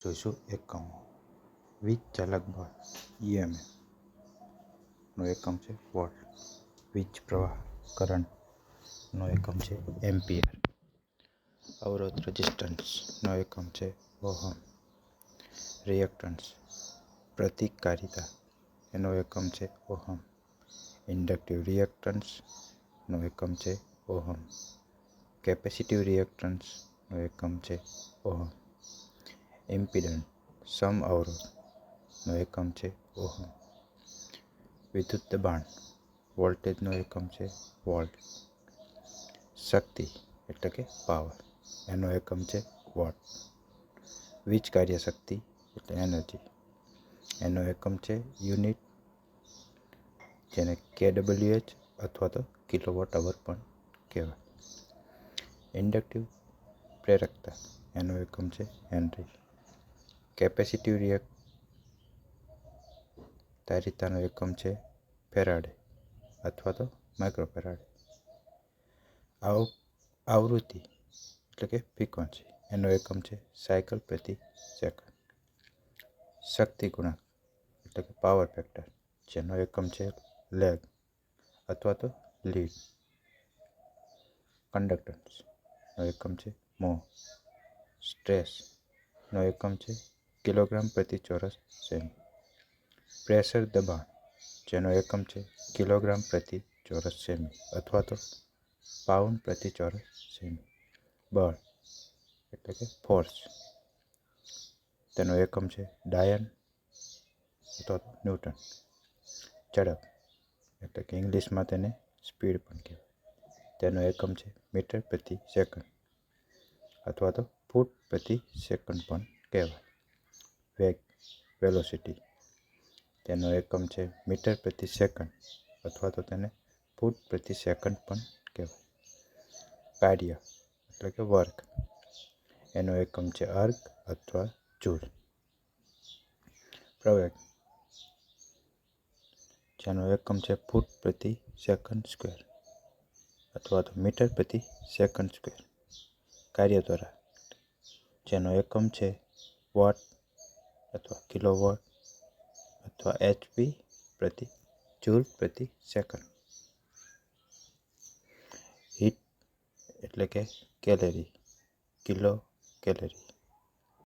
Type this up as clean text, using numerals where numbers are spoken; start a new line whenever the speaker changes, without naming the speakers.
જોઈશું એકમો. વીજ ચાલક બળ EMF નો એકમ છે વોલ્ટ. વીજ પ્રવાહ કરંટ નો એકમ છે એમ્પિયર. અવરોધ રેઝિસ્ટન્સ નો એકમ છે ઓહમ. રિએક્ટન્સ પ્રતિકારિતા એનો એકમ છે ઓહમ. ઇન્ડક્ટિવ રિએક્ટન્સ નો એકમ છે ઓહમ. કેપેસિટિવ રિએક્ટન્સ નો એકમ છે ઓહમ. ઇમ્પિડન્સ સમ અવરોધ નો એકમ છે ઓહમ. વિદ્યુત દબાણ વોલ્ટેજ નો એકમ છે વોલ્ટ. શક્તિ એટલે કે પાવર એનો એકમ છે વોટ. વીજ કાર્યશક્તિ એટલે એનર્જી એનો એકમ છે યુનિટ, જેને kWh અથવા તો કિલોવોટ અવર પણ કહેવાય. ઇન્ડક્ટિવ પ્રેરકતા એનો એકમ છે હેનરી. કેપેસિટિવ રિએક્ટરિતાનો એકમ છે ફેરાડે અથવા તો માઇક્રોફેરાડે. આવૃત્તિ એટલે કે ફ્રીક્વન્સી એનો એકમ છે સાયકલ પ્રતિ સેકન્ડ. શક્તિ ગુણાંક એટલે કે પાવર ફેક્ટર, જેનો એકમ છે લેગ અથવા તો લીડ. કન્ડક્ટન્સ નો એકમ છે મો. સ્ટ્રેસ નો એકમ છે કિલોગ્રામ પ્રતિ ચોરસ સેમી. પ્રેશર દબાણ, જેનો એકમ છે કિલોગ્રામ પ્રતિ ચોરસ સેમી અથવા તો પાઉન્ડ પ્રતિ ચોરસ સેમી. બળ એટલે કે ફોર્સ, તેનો એકમ છે ડાયન અથવા તો ન્યૂટન. ઝડપ એટલે કે ઇંગ્લિશમાં તેને સ્પીડ પણ કહેવાય, તેનો એકમ છે મીટર પ્રતિ સેકન્ડ અથવા તો ફૂટ પ્રતિ સેકન્ડ પણ કહેવાય. વેગ વેલોસિટી, તેનો એકમ છે મીટર પ્રતિ સેકન્ડ અથવા તો તેને ફૂટ પ્રતિ સેકન્ડ પણ કહેવાય. કાર્ય એટલે કે વર્ક, એનો એકમ છે અર્ગ અથવા જૂલ. પ્રવેગ, જેનો એકમ છે ફૂટ પ્રતિ સેકન્ડ સ્ક્વેર અથવા તો મીટર પ્રતિ સેકન્ડ સ્ક્વેર. કાર્યત્વરા, જેનો એકમ છે વોટ અથવા કિલોવોટ અથવા HP પ્રતિ જૂલ પ્રતિ સેકન્ડ. હીટ એટલે કે કેલરી, કિલો કેલરી.